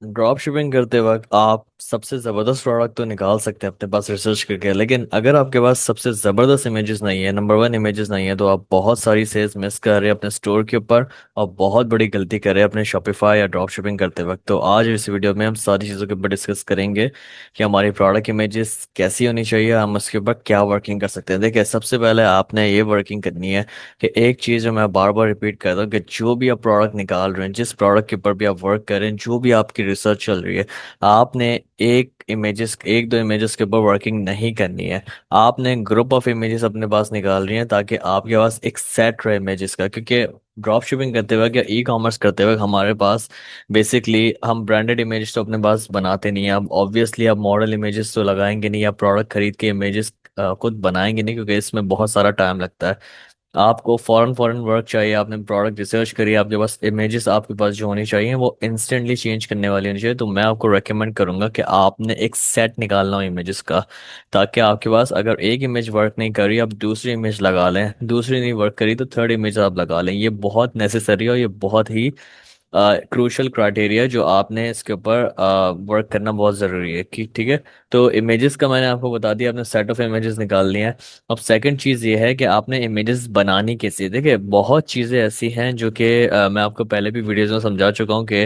Drop shipping करते वक्त आप सबसे ज़बरदस्त प्रोडक्ट तो निकाल सकते हैं अपने पास रिसर्च करके, लेकिन अगर आपके पास सबसे ज़बरदस्त इमेजेस नहीं है, नंबर वन इमेजेस नहीं है, तो आप बहुत सारी सेल्स मिस कर रहे हैं अपने स्टोर के ऊपर और बहुत बड़ी गलती कर रहे हैं अपने शॉपिफाई या ड्रॉप शिपिंग करते वक्त। तो आज इस वीडियो में हम सारी चीज़ों के ऊपर डिस्कस करेंगे कि हमारी प्रोडक्ट इमेजेस कैसी होनी चाहिए, हम उसके ऊपर क्या वर्किंग कर सकते हैं। देखिए, सबसे पहले आपने ये वर्किंग करनी है कि एक चीज़ जो मैं बार बार रिपीट करता हूँ कि जो भी आप प्रोडक्ट निकाल रहे हैं, जिस प्रोडक्ट के ऊपर भी आप वर्क कर रहे हैं, जो भी आपकी रिसर्च चल रही है, आपने एक दो इमेजेस के ऊपर वर्किंग नहीं करनी है। आपने ग्रुप ऑफ इमेजेस अपने पास निकाल रही हैं ताकि आपके पास एक सेट रहे इमेजेस का, क्योंकि ड्रॉप शिपिंग करते वक्त या ई कॉमर्स करते वक्त हमारे पास बेसिकली हम ब्रांडेड इमेजेस तो अपने पास बनाते नहीं हैं। अब ऑब्वियसली आप मॉडल इमेजेस तो लगाएंगे नहीं, या प्रोडक्ट खरीद के इमेजेस खुद बनाएंगे नहीं, क्योंकि इसमें बहुत सारा टाइम लगता है। आपको फॉरेन फॉरेन वर्क चाहिए, आपने प्रोडक्ट रिसर्च करी, आपके पास इमेजेस आपके पास जो होनी चाहिए वो इंस्टेंटली चेंज करने वाली होनी चाहिए। तो मैं आपको रेकमेंड करूंगा कि आपने एक सेट निकालना हो इमेजेस का, ताकि आपके पास अगर एक इमेज वर्क नहीं करी, आप दूसरी इमेज लगा लें, दूसरी नहीं वर्क करी तो थर्ड इमेज आप लगा लें। ये बहुत नेसेसरी है और ये बहुत ही क्रूशल क्राइटेरिया जो आपने इसके ऊपर वर्क करना बहुत ज़रूरी है कि ठीक है। तो इमेजेस का मैंने आपको बता दिया, आपने सेट ऑफ इमेजेस निकाल लिए हैं। अब सेकंड चीज़ ये है कि आपने इमेजेस बनानी कैसे है। देखिए, बहुत चीज़ें ऐसी हैं जो कि मैं आपको पहले भी वीडियोस में समझा चुका हूँ कि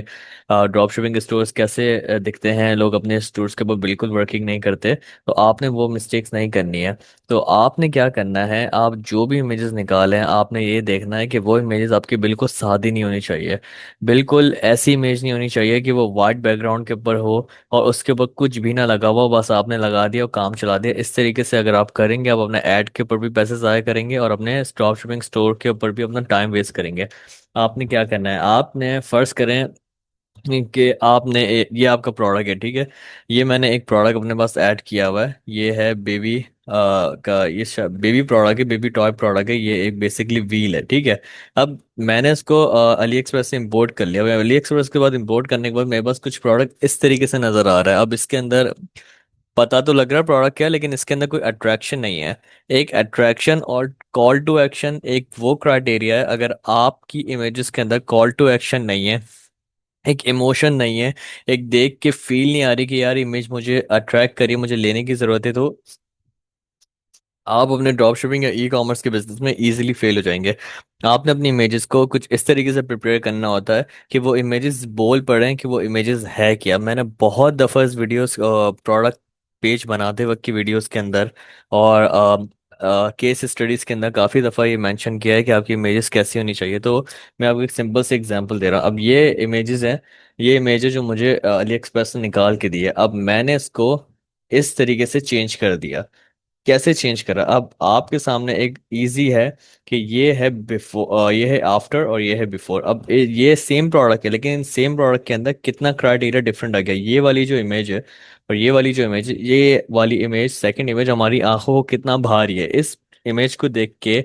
ड्रॉप शिपिंग स्टोर्स कैसे दिखते हैं, लोग अपने स्टोर्स के ऊपर बिल्कुल वर्किंग नहीं करते। तो आपने वो मिस्टेक्स नहीं करनी है। तो आपने क्या करना है, आप जो भी इमेजेस निकालें आपने ये देखना है कि वो इमेजेस आपकी बिल्कुल सादी नहीं होनी चाहिए। बिल्कुल ऐसी इमेज नहीं होनी चाहिए कि वो वाइट बैकग्राउंड के ऊपर हो और उसके ऊपर कुछ भी ना लगा हुआ, बस आपने लगा दिया और काम चला दिया। इस तरीके से अगर आप करेंगे, आप अपने ऐड के ऊपर भी पैसे ज़ाया करेंगे और अपने ड्रॉप शिपिंग स्टोर के ऊपर भी अपना टाइम वेस्ट करेंगे। आपने क्या करना है, आपने फर्स्ट करें कि ये आपका प्रोडक्ट है, ठीक है। ये मैंने एक प्रोडक्ट अपने पास ऐड किया हुआ है, ये है बेबी का, ये बेबी प्रोडक्ट है, बेबी टॉय प्रोडक्ट है। ये एक बेसिकली व्हील है, ठीक है। अब मैंने इसको अली एक्सप्रेस से इंपोर्ट कर लिया। अली एक्सप्रेस के बाद इंपोर्ट करने के बाद मेरे पास कुछ प्रोडक्ट इस तरीके से नजर आ रहा है। अब इसके अंदर पता तो लग रहा है प्रोडक्ट क्या है, लेकिन इसके अंदर कोई अट्रैक्शन नहीं है। एक अट्रैक्शन और कॉल टू एक्शन एक वो क्राइटेरिया है, अगर आपकी इमेजेस के अंदर कॉल टू एक्शन नहीं है, एक इमोशन नहीं है, एक देख के फील नहीं आ रही कि यार इमेज मुझे अट्रैक्ट करी, मुझे लेने की जरूरत है, तो आप अपने ड्रॉप शिपिंग या ई कॉमर्स के बिजनेस में इजीली फेल हो जाएंगे। आपने अपनी इमेजेस को कुछ इस तरीके से प्रिपेयर करना होता है कि वो इमेजेस बोल पड़े कि वो इमेजेस है क्या। मैंने बहुत दफ़ा इस वीडियोस प्रोडक्ट पेज बनाते वक्त की वीडियोस के अंदर और केस स्टडीज़ के अंदर काफ़ी दफ़ा ये मेंशन किया है कि आपकी इमेजेस कैसी होनी चाहिए। तो मैं आपको एक सिंपल से एग्जांपल दे रहा हूँ। अब ये इमेजेस हैं, ये इमेजेस जो मुझे अली एक्सप्रेस ने निकाल के दी है। अब मैंने इसको इस तरीके से चेंज कर दिया। कैसे चेंज करा, अब आपके सामने एक इजी है कि ये है बिफोर, ये है आफ्टर और ये है बिफोर। अब ये सेम प्रोडक्ट है, लेकिन सेम प्रोडक्ट के अंदर कितना क्राइटेरिया डिफरेंट आ गया। ये वाली जो इमेज है और ये वाली जो इमेज है, ये वाली इमेज सेकंड इमेज हमारी आंखों को कितना भारी है। इस इमेज को देख के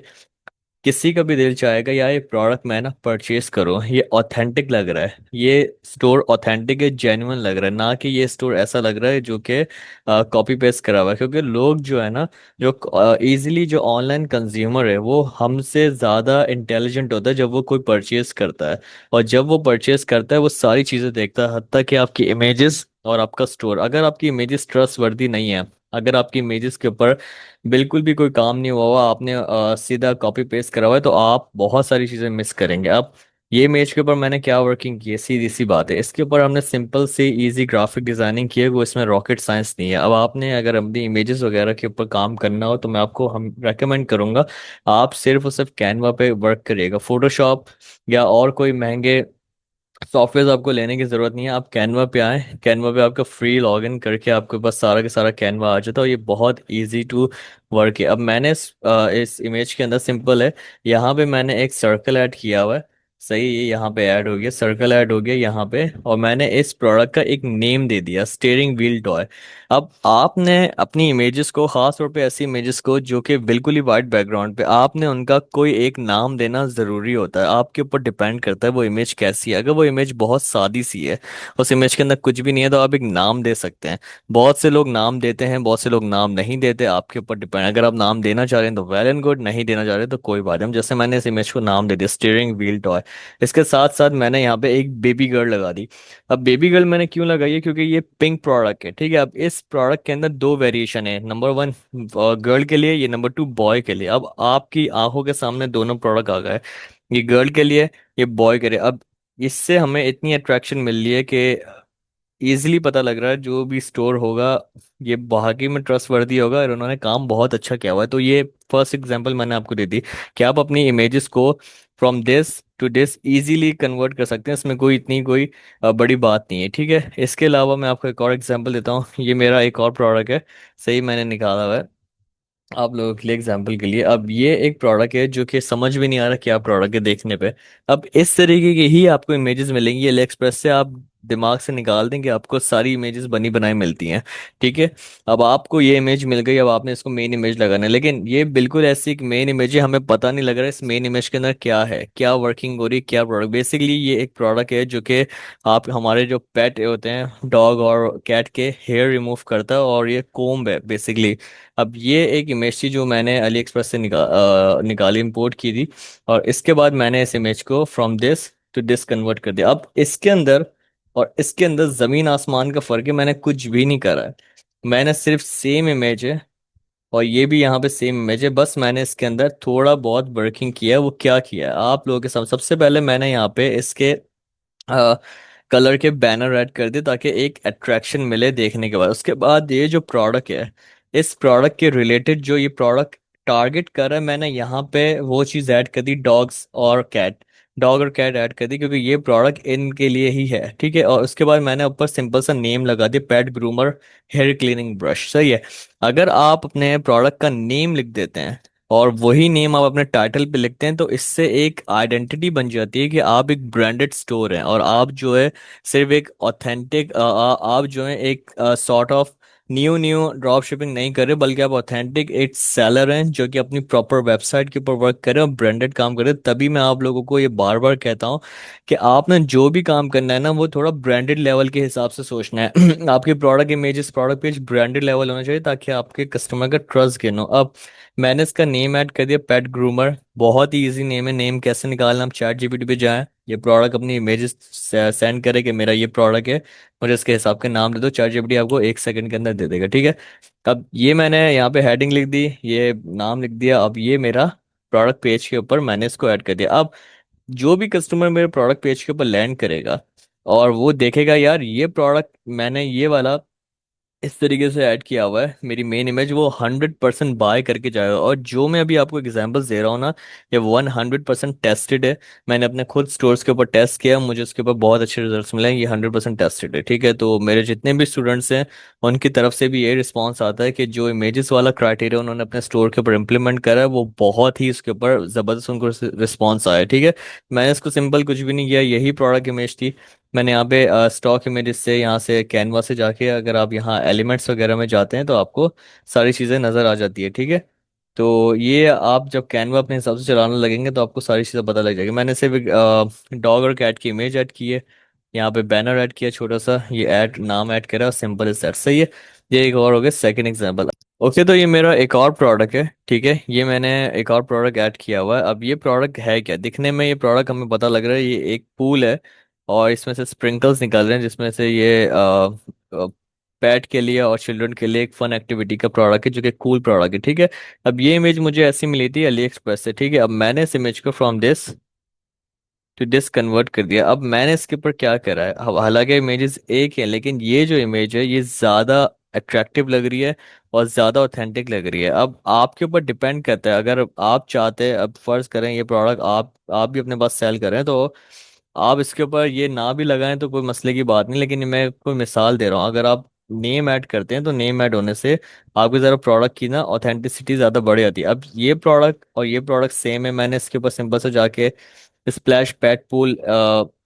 किसी का भी दिल चाहेगा यार ये प्रोडक्ट मैं ना परचेज करूं, ये ऑथेंटिक लग रहा है, ये स्टोर ऑथेंटिक है, जेन्युइन लग रहा है, ना कि ये स्टोर ऐसा लग रहा है जो कि कॉपी पेस्ट करा हुआ है। क्योंकि लोग जो है ना, जो इजीली जो ऑनलाइन कंज्यूमर है वो हमसे ज़्यादा इंटेलिजेंट होता है जब वो कोई परचेज करता है। और जब वो परचेज करता है वो सारी चीज़ें देखता है, हत्ता कि आपकी इमेजेस और आपका स्टोर। अगर आपकी इमेजेस ट्रस्ट वर्दी नहीं है, अगर आपकी इमेजेस के ऊपर बिल्कुल भी कोई काम नहीं हुआ हुआ, आपने सीधा कॉपी पेस्ट करा हुआ है, तो आप बहुत सारी चीज़ें मिस करेंगे। अब ये इमेज के ऊपर मैंने क्या वर्किंग की है, सीधी सी बात है, इसके ऊपर हमने सिंपल से इजी ग्राफिक डिजाइनिंग की है, वो इसमें रॉकेट साइंस नहीं है। अब आपने अगर अपनी इमेजेस वगैरह के ऊपर काम करना हो तो मैं आपको हम रेकमेंड करूंगा आप सिर्फ और सिर्फ कैनवा पे वर्क करिएगा। फोटोशॉप या और कोई महंगे सॉफ्टवेयर आपको लेने की ज़रूरत नहीं है। आप कैनवा पे आए, कैनवा पे आपका फ्री लॉगिन करके आपके पास सारा का सारा कैनवा आ जाता है और ये बहुत इजी टू वर्क है। अब मैंने इस इमेज के अंदर सिंपल है, यहाँ पे मैंने एक सर्कल ऐड किया हुआ है। सही, ये यहाँ पे ऐड हो गया, सर्कल ऐड हो गया यहाँ पे, और मैंने इस प्रोडक्ट का एक नेम दे दिया, स्टीयरिंग व्हील टॉय। अब आपने अपनी इमेजेस को, खास तौर पे ऐसी इमेजेस को जो कि बिल्कुल ही वाइट बैकग्राउंड पे, आपने उनका कोई एक नाम देना ज़रूरी होता है। आपके ऊपर डिपेंड करता है वो इमेज कैसी है। अगर वो इमेज बहुत सादी सी है, उस इमेज के अंदर कुछ भी नहीं है, तो आप एक नाम दे सकते हैं। बहुत से लोग नाम देते हैं, बहुत से लोग नाम नहीं देते, आपके ऊपर डिपेंड। अगर आप नाम देना चाह रहे हैं तो वेल एंड गुड, नहीं देना चाह रहे तो कोई बात नहीं। जैसे मैंने इस इमेज को नाम दे दिया स्टीयरिंग व्हील टॉय। इसके साथ साथ मैंने यहाँ पे एक बेबी गर्ल लगा दी। अब बेबी गर्ल मैंने क्यों लगाई है, क्योंकि ये पिंक प्रोडक्ट है, ठीक है। अब इस प्रोडक्ट के अंदर दो वेरिएशन है, नंबर वन गर्ल के लिए, ये नंबर टू बॉय के लिए। अब आपकी आंखों के सामने दोनों प्रोडक्ट आ गए, ये गर्ल के लिए, ये बॉय के लिए। अब इससे हमें इतनी अट्रैक्शन मिल रही है कि इजीली पता लग रहा है जो भी स्टोर होगा ये वाकई में ट्रस्ट वर्दी होगा और उन्होंने काम बहुत अच्छा किया हुआ है। तो ये फर्स्ट एग्जांपल मैंने आपको दे दी कि आप अपनी इमेजेस को from this to this easily convert कर सकते हैं, इसमें कोई इतनी कोई बड़ी बात नहीं है, ठीक है। इसके अलावा मैं आपको एक और एग्जांपल देता हूँ, ये मेरा एक और प्रोडक्ट है, सही मैंने निकाला हुआ है आप लोगों के लिए एग्जाम्पल के लिए। अब ये एक प्रोडक्ट है जो कि समझ भी नहीं आ रहा क्या प्रोडक्ट है देखने पे। अब इस तरीके की ही आपको इमेजेस मिलेंगी अली एक्सप्रेस से, आप दिमाग से निकाल देंगे, आपको सारी इमेजेस बनी बनाई मिलती हैं, ठीक है। अब आपको ये इमेज मिल गई, अब आपने इसको मेन इमेज लगाना है, लेकिन ये बिल्कुल ऐसी एक मेन इमेज है, हमें पता नहीं लग रहा है इस मेन इमेज के अंदर क्या है, क्या वर्किंग हो रही है, क्या प्रोडक्ट। बेसिकली ये एक प्रोडक्ट है जो कि आप हमारे जो पेट होते हैं डॉग और कैट के हेयर रिमूव करता है, और ये कोम्ब है बेसिकली। अब ये एक इमेज थी जो मैंने अली एक्सप्रेस से निकाली, इंपोर्ट की थी, और इसके बाद मैंने इस इमेज को from this to this convert कर दिया। अब इसके अंदर और इसके अंदर जमीन आसमान का फर्क है, मैंने कुछ भी नहीं करा है, मैंने सिर्फ सेम इमेज है, और ये भी यहाँ पे सेम इमेज है, बस मैंने इसके अंदर थोड़ा बहुत वर्किंग किया है। वो क्या किया है आप लोगों के साथ, सबसे पहले मैंने यहाँ पे इसके कलर के बैनर ऐड कर दिए ताकि एक अट्रैक्शन मिले देखने के बाद। उसके बाद ये जो प्रोडक्ट है, इस प्रोडक्ट के रिलेटेड जो ये प्रोडक्ट टारगेट कर रहा है, मैंने यहाँ पे वो चीज़ ऐड कर दी, डॉग्स और कैट, डॉग और कैट ऐड कर दी, क्योंकि ये प्रोडक्ट इनके लिए ही है, ठीक है। और उसके बाद मैंने ऊपर सिंपल सा नेम लगा दिया, पेट ग्रूमर हेयर क्लीनिंग ब्रश, सही है। अगर आप अपने प्रोडक्ट का नेम लिख देते हैं और वही नेम आप अपने टाइटल पे लिखते हैं, तो इससे एक आइडेंटिटी बन जाती है कि आप एक ब्रांडेड स्टोर हैं, और आप जो है सिर्फ एक ऑथेंटिक आप जो है एक sort of new new drop shipping नहीं कर रहे, बल्कि आप ऑथेंटिक एक सेलर हैं जो कि अपनी प्रॉपर वेबसाइट के ऊपर वर्क कर रहे हैं और ब्रांडेड काम कर रहे हैं। तभी मैं आप लोगों को ये बार बार कहता हूँ कि आपने जो भी काम करना है ना, वो थोड़ा ब्रांडेड लेवल के हिसाब से सोचना है। आपके product images, product page branded level होना चाहिए ताकि आपके कस्टमर का ट्रस्ट गेन हो। अब मैंने इसका नेम ऐड कर दिया पेट ग्रूमर, बहुत ही इजी नेम है। नेम कैसे निकालना, आप चैट जीपीटी पे जाएं, ये प्रोडक्ट अपनी इमेजेस सेंड करे कि मेरा ये प्रोडक्ट है, मुझे इसके हिसाब के नाम दे दो, चैट जीपीटी आपको 1 सेकंड के अंदर दे देगा, ठीक है। अब ये मैंने यहाँ पे हेडिंग लिख दी, ये नाम लिख दिया, अब ये मेरा प्रोडक्ट पेज के ऊपर मैंने इसको ऐड कर दिया। अब जो भी कस्टमर मेरे प्रोडक्ट पेज के ऊपर लैंड करेगा और वो देखेगा यार ये प्रोडक्ट मैंने ये वाला इस तरीके से ऐड किया हुआ है मेरी मेन इमेज, वो 100% बाय करके जाएगा। और जो मैं अभी आपको एग्जांपल्स दे रहा हूँ ना, ये 100% टेस्टेड है, मैंने अपने खुद स्टोर्स के ऊपर टेस्ट किया, मुझे उसके ऊपर बहुत अच्छे रिजल्ट्स मिले हैं, ये 100% टेस्टेड है, ठीक है। तो मेरे जितने भी स्टूडेंट्स हैं उनकी तरफ से भी ये रिस्पॉन्स आता है कि जो इमेजेस वाला क्राइटेरिया उन्होंने अपने स्टोर के ऊपर इम्प्लीमेंट करा है, वो बहुत ही उसके ऊपर ज़बरदस्त उनको रिस्पॉन्स आया है, ठीक है। मैंने इसको सिंपल कुछ भी नहीं किया, यही प्रोडक्ट इमेज थी, मैंने यहाँ पे स्टॉक इमेजेस से, यहाँ से कैनवा से जाके, अगर आप यहाँ एलिमेंट्स वगैरह में जाते हैं तो आपको सारी चीज़ें नज़र आ जाती है, ठीक है। तो ये आप जब कैनवा अपने हिसाब से चलाने लगेंगे तो आपको सारी चीज़ें पता लग जाएगी। मैंने सिर्फ डॉग और कैट की इमेज ऐड की है, यहाँ पे बैनर ऐड किया छोटा सा, ये ऐड नाम ऐड करा, सिंपल इज दैट, सही है। ये एक और हो गया सेकंड एग्जांपल। ओके, तो ये मेरा एक और प्रोडक्ट है, ठीक है, ये मैंने एक और प्रोडक्ट ऐड किया हुआ है। अब ये प्रोडक्ट है क्या, दिखने में ये प्रोडक्ट हमें पता लग रहा है ये एक पूल है, और इसमें से स्प्रिंकल्स निकल रहे हैं, जिसमें से ये पेट के लिए और चिल्ड्रन के लिए एक फन एक्टिविटी का प्रोडक्ट है जो कि कूल प्रोडक्ट है, ठीक है। अब ये इमेज मुझे ऐसी मिली थी अली एक्सप्रेस से, ठीक है। अब मैंने इस इमेज को from this to this convert कर दिया। अब मैंने इसके ऊपर क्या करा है, हालांकि इमेजेस एक है, लेकिन ये जो इमेज है ये ज़्यादा अट्रैक्टिव लग रही है और ज़्यादा ऑथेंटिक लग रही है। अब आपके ऊपर डिपेंड करता है, अगर आप चाहते हैं, अब फर्ज करें ये प्रोडक्ट आप भी अपने पास सेल करें, तो आप इसके ऊपर ये ना भी लगाएं तो कोई मसले की बात नहीं, लेकिन मैं कोई मिसाल दे रहा हूँ, अगर आप नेम ऐड करते हैं तो नेम ऐड होने से आपकी ज़रा प्रोडक्ट की ना ऑथेंटिसिटी ज़्यादा बढ़ जाती है। अब ये प्रोडक्ट और ये प्रोडक्ट सेम है, मैंने इसके ऊपर सिंपल से जाके स्प्लैश पैड पूल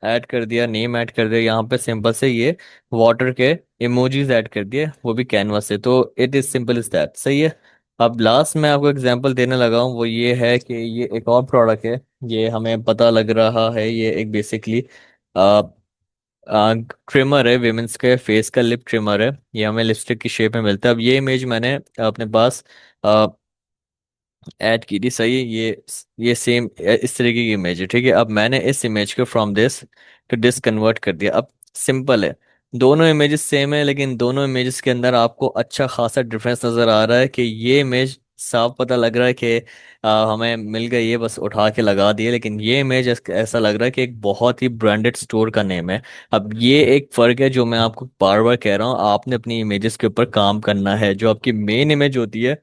ऐड कर दिया, नेम ऐड कर दिया, यहाँ पे सिंपल से ये वाटर के इमोजीज ऐड कर दिए, वो भी कैनवास से। तो it is simple is that, सही है। अब लास्ट में आपको एग्जांपल देने लगा हूँ, वो ये है कि ये एक और प्रोडक्ट है, ये हमें पता लग रहा है ये एक बेसिकली ट्रिमर है, विमेंस के फेस का लिप ट्रिमर है, ये हमें लिपस्टिक की शेप में मिलता है। अब ये इमेज मैंने अपने पास ऐड की थी, सही है। ये सेम इस तरीके की इमेज है, ठीक है। अब मैंने इस इमेज को from this to this convert कर दिया। अब सिंपल है, दोनों इमेजेस सेम है, लेकिन दोनों इमेजेस के अंदर आपको अच्छा खासा डिफरेंस नजर आ रहा है कि ये इमेज साफ पता लग रहा है कि हमें मिल गई, ये बस उठा के लगा दिए। लेकिन ये इमेज ऐसा लग रहा है कि एक बहुत ही ब्रांडेड स्टोर का नेम है। अब ये एक फर्क है जो मैं आपको बार बार कह रहा हूँ, आपने अपनी इमेजेस के ऊपर काम करना है। जो आपकी मेन इमेज होती है,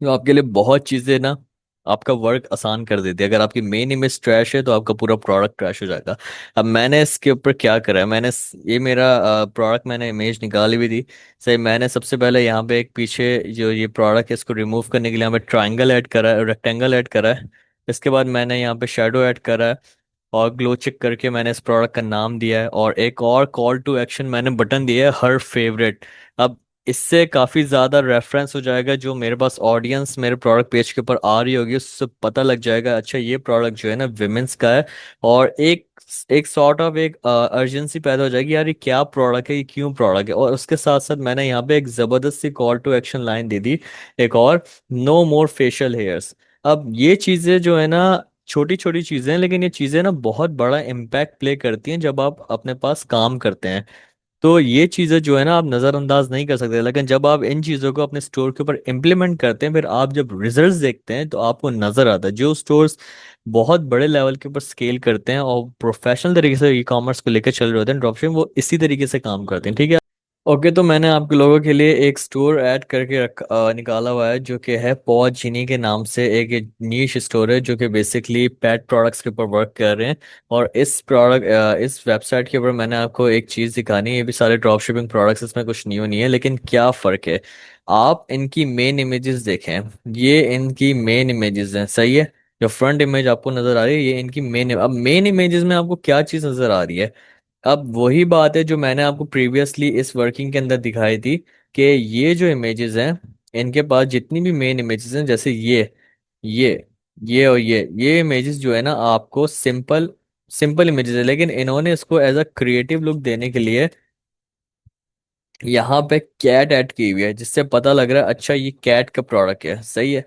जो आपके लिए बहुत चीजें ना, आपका वर्क आसान कर देती है। अगर आपकी मेन इमेज ट्रैश है तो आपका पूरा प्रोडक्ट ट्रैश हो जाएगा। अब मैंने इसके ऊपर क्या करा है, ये मेरा प्रोडक्ट मैंने इमेज निकाली हुई थी। सही, मैंने सबसे पहले यहाँ पे एक पीछे जो ये प्रोडक्ट है इसको रिमूव करने के लिए यहाँ पे ट्राइंगल ऐड करा है, रेक्टेंगल ऐड करा है। इसके बाद मैंने यहाँ पे शेडो ऐड करा है, और ग्लो चेक करके मैंने इस प्रोडक्ट का नाम दिया है, और एक और कॉल टू एक्शन मैंने बटन दिया है, हर फेवरेट। अब इससे काफी ज्यादा रेफरेंस हो जाएगा, जो मेरे पास ऑडियंस मेरे प्रोडक्ट पेज के ऊपर आ रही होगी उससे पता लग जाएगा अच्छा ये प्रोडक्ट जो है ना विमेंस का है। और एक एक सॉर्ट ऑफ एक अर्जेंसी पैदा हो जाएगी, यार ये क्या प्रोडक्ट है, ये क्यों प्रोडक्ट है। और उसके साथ साथ मैंने यहाँ पे एक जबरदस्त सी कॉल टू एक्शन लाइन दे दी, एक और, नो मोर फेशियल हेयर्स। अब ये चीजें जो है ना, छोटी छोटी चीजें हैं, लेकिन ये चीजें ना बहुत बड़ा इम्पैक्ट प्ले करती हैं जब आप अपने पास काम करते हैं। तो ये चीजें जो है ना आप नजरअंदाज नहीं कर सकते, लेकिन जब आप इन चीजों को अपने स्टोर के ऊपर इम्प्लीमेंट करते हैं, फिर आप जब रिजल्ट्स देखते हैं तो आपको नजर आता है। जो स्टोर्स बहुत बड़े लेवल के ऊपर स्केल करते हैं और प्रोफेशनल तरीके से ई कॉमर्स को लेकर चल रहे होते हैं, ड्रॉपशिपिंग, वो इसी तरीके से काम करते हैं, ठीक है। ओके, तो मैंने आप लोगों के लिए एक स्टोर ऐड करके निकाला हुआ है, जो कि है पॉज जीनी के नाम से। एक नीश स्टोर है जो कि बेसिकली पेट प्रोडक्ट्स के ऊपर वर्क कर रहे हैं। और इस वेबसाइट के ऊपर मैंने आपको एक चीज़ दिखानी है, ये भी सारे ड्रॉप शिपिंग प्रोडक्ट्स, इसमें कुछ न्यू नहीं है, लेकिन क्या फ़र्क है। आप इनकी मेन इमेजेस देखें, ये इनकी मेन इमेजेस हैं, सही है। जो फ्रंट इमेज आपको नज़र आ रही है ये इनकी अब मेन इमेजेस में आपको क्या चीज़ नज़र आ रही है। अब वही बात है जो मैंने आपको प्रीवियसली इस वर्किंग के अंदर दिखाई थी, कि ये जो इमेजेस हैं, इनके पास जितनी भी मेन इमेजेस हैं, जैसे ये ये और ये इमेजेस जो है ना, आपको सिंपल सिंपल इमेजेस है, लेकिन इन्होंने इसको एज अ क्रिएटिव लुक देने के लिए यहाँ पे कैट ऐड की हुई है, जिससे पता लग रहा है अच्छा ये कैट का प्रोडक्ट है, सही है।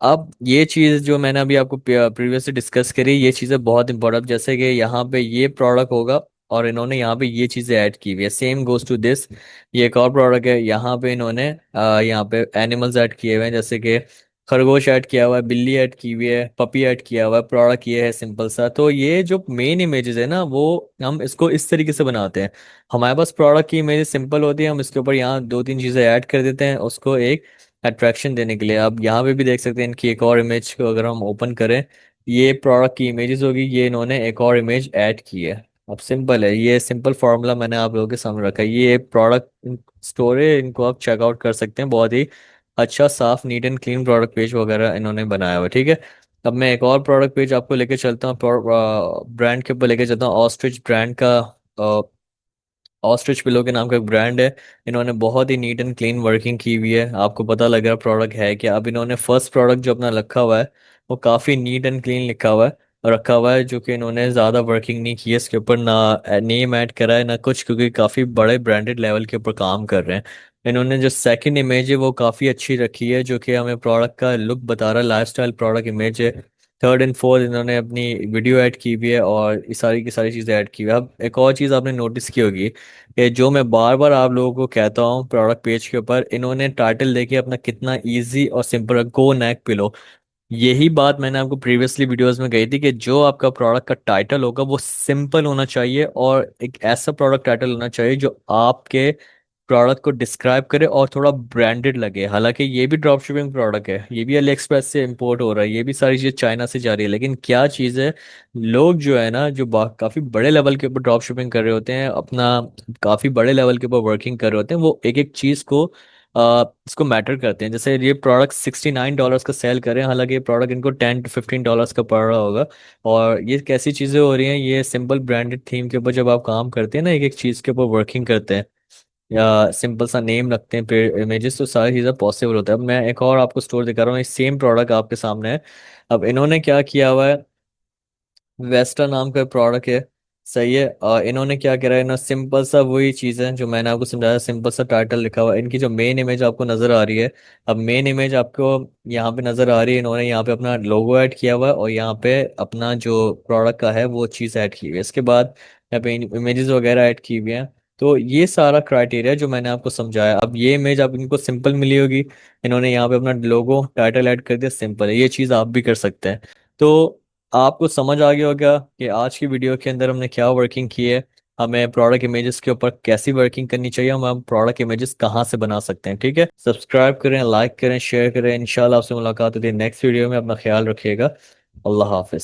अब ये चीज़ जो मैंने अभी आपको प्रीवियसली डिस्कस करी, ये चीज़ें बहुत इंपॉर्टेंट, जैसे कि यहाँ पे ये प्रोडक्ट होगा और इन्होंने यहाँ पे ये चीज़ें ऐड की हुई है, सेम गोज टू दिस। ये एक और प्रोडक्ट है, यहाँ पे इन्होंने यहाँ पे एनिमल्स ऐड किए हुए हैं, जैसे कि खरगोश ऐड किया हुआ है, बिल्ली ऐड की हुई है, पपी ऐड किया हुआ है। प्रोडक्ट ये है सिंपल सा। तो ये जो मेन इमेजेस है ना, वो हम इसको इस तरीके से बनाते हैं। हमारे पास प्रोडक्ट की इमेज सिंपल होती है, हम इसके ऊपर यहाँ दो तीन चीज़ें ऐड कर देते हैं उसको एक अट्रैक्शन देने के लिए। आप यहाँ पे भी देख सकते हैं इनकी एक और इमेज को अगर हम ओपन करें, ये प्रोडक्ट की इमेजेस होगी, ये इन्होंने एक और इमेज ऐड की है। अब सिंपल है, ये सिंपल फार्मूला मैंने आप लोगों के सामने रखा है। ये प्रोडक्ट स्टोर है, इनको आप चेकआउट कर सकते हैं। बहुत ही अच्छा साफ neat and clean product page वगैरह इन्होंने बनाया हुआ है, ठीक है। अब मैं एक और प्रोडक्ट पेज आपको लेके चलता हूँ, ब्रांड के ऊपर लेके चलता हूँ, ऑस्ट्रिच ब्रांड का। ऑस्ट्रिच पिलो के नाम का एक ब्रांड है। इन्होंने बहुत ही नीट एंड क्लीन वर्किंग की हुई है, आपको पता लग रहा प्रोडक्ट है क्या। अब इन्होंने फर्स्ट प्रोडक्ट जो अपना रखा हुआ है, वो काफ़ी नीट एंड क्लीन लिखा हुआ है, और रखा हुआ है, जो कि इन्होंने ज़्यादा वर्किंग नहीं की है इसके ऊपर, ना नेम ऐड करा है ना कुछ, क्योंकि काफ़ी बड़े ब्रांडेड लेवल के ऊपर काम कर रहे हैं। इन्होंने जो सेकंड इमेज है वो काफ़ी अच्छी रखी है, जो कि हमें प्रोडक्ट का लुक बता रहा है, लाइफस्टाइल प्रोडक्ट इमेज है। थर्ड एंड फोर्थ इन्होंने अपनी वीडियो ऐड की हुई है, और ये सारी की सारी चीज़ें ऐड की हुई है। अब एक और चीज़ आपने नोटिस की होगी, कि जो मैं बार बार आप लोगों को कहता हूँ, प्रोडक्ट पेज के ऊपर इन्होंने टाइटल देखिए अपना कितना इजी और सिंपल, गो नेक पिलो। यही बात मैंने आपको प्रीवियसली वीडियोस में कही थी, कि जो आपका प्रोडक्ट का टाइटल होगा वो सिंपल होना चाहिए, और एक ऐसा प्रोडक्ट टाइटल होना चाहिए जो आपके प्रोडक्ट को डिस्क्राइब करे और थोड़ा ब्रांडेड लगे। हालांकि ये भी ड्रॉप शिपिंग प्रोडक्ट है, ये भी अली एक्सप्रेस से इंपोर्ट हो रहा है, ये भी सारी चीज़ चाइना से जा रही है, लेकिन क्या चीज़ है, लोग जो है ना, जो काफ़ी बड़े लेवल के ऊपर ड्रॉप शिपिंग कर रहे होते हैं अपना, काफ़ी बड़े लेवल के ऊपर वर्किंग कर रहे होते हैं, वो एक एक चीज़ को इसको मैटर करते हैं। जैसे ये प्रोडक्ट $69 का सेल करें, हालांकि ये प्रोडक्ट इनको $10 to $15 का पड़ रहा होगा। और ये कैसी चीज़ें हो रही हैं, ये सिंपल ब्रांडेड थीम के ऊपर जब आप काम करते हैं ना, एक एक चीज़ के ऊपर वर्किंग करते हैं, या सिंपल सा नेम रखते हैं फिर इमेजेस, तो सारी चीज़ें पॉसिबल होता है। अब मैं एक और आपको स्टोर दिखा रहा हूँ, सेम प्रोडक्ट आपके सामने है। अब इन्होंने क्या किया हुआ है, वेस्टा नाम का प्रोडक्ट है, सही है। इन्होंने क्या करा है ना, सिंपल सा वही चीज़ है जो मैंने आपको समझाया, सिंपल सा टाइटल लिखा हुआ है। इनकी जो मेन इमेज आपको नजर आ रही है, अब मेन इमेज आपको यहाँ पे नजर आ रही है, इन्होंने यहाँ पे अपना लोगो ऐड किया हुआ है और यहाँ पे अपना जो प्रोडक्ट का है वो चीज़ ऐड की हुई है। इसके बाद यहाँ पे इमेजेस वगैरह ऐड की हुई हैं। तो ये सारा क्राइटेरिया जो मैंने आपको समझाया, अब ये इमेज आप इनको सिंपल मिली होगी, इन्होंने यहाँ पे अपना लोगो टाइटल ऐड कर दिया, सिंपल है। ये चीज़ आप भी कर सकते हैं। तो आपको समझ आ गया होगा कि आज की वीडियो के अंदर हमने क्या वर्किंग की है, हमें प्रोडक्ट इमेजेस के ऊपर कैसी वर्किंग करनी चाहिए, हम प्रोडक्ट इमेजेस कहाँ से बना सकते हैं। ठीक है, सब्सक्राइब करें, लाइक करें, शेयर करें। इंशाल्लाह आपसे मुलाकात होती है नेक्स्ट वीडियो में। अपना ख्याल रखिएगा। अल्लाह हाफिज।